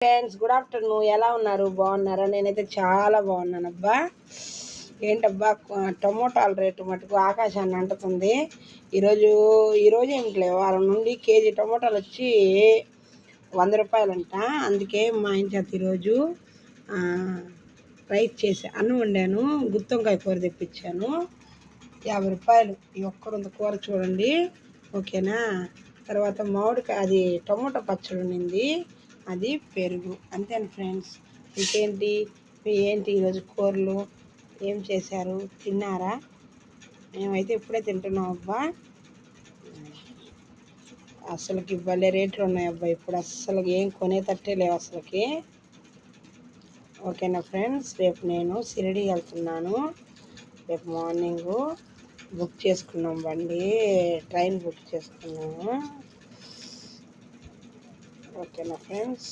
Friends, good afternoon. ఎలా ఉన్నారు? బాగున్నారా? నేనైతే చాలా బాగున్నాను అబ్బా. ఏంటబ్బా, టమోటాల రేటు మటుకు ఆకాశాన్ని అంటుతుంది. ఈరోజు ఏమిటి వారం నుండి కేజీ టమోటాలు వచ్చి 100 రూపాయలంట. అందుకే మా ఇంటి ఈరోజు రైస్ చేసి అన్నం వండాను, గుత్తొంకాయ కూర తెప్పించాను. 50 రూపాయలు ఈ ఒక్కరంత కూర చూడండి, ఓకేనా. తర్వాత మామిడికాయ, అది టమోటా పచ్చడి ఉండింది, అది పెరుగు, అంతేనా ఫ్రెండ్స్. ఏంటి ఈరోజు కూరలు ఏం చేశారు? తిన్నారా? మేమైతే ఇప్పుడే తింటున్నాం అబ్బా. అసలుకి భలే రేట్లు ఉన్నాయి అబ్బా ఇప్పుడు, అస్సలు ఏం కొనేటట్టే లేవు అసలుకి. ఓకేనా ఫ్రెండ్స్, రేపు నేను షిరిడి వెళ్తున్నాను. రేపు మార్నింగు బుక్ చేసుకున్నాం బండి, ట్రైన్ బుక్ చేసుకున్నాము. ఓకేనా ఫ్రెండ్స్.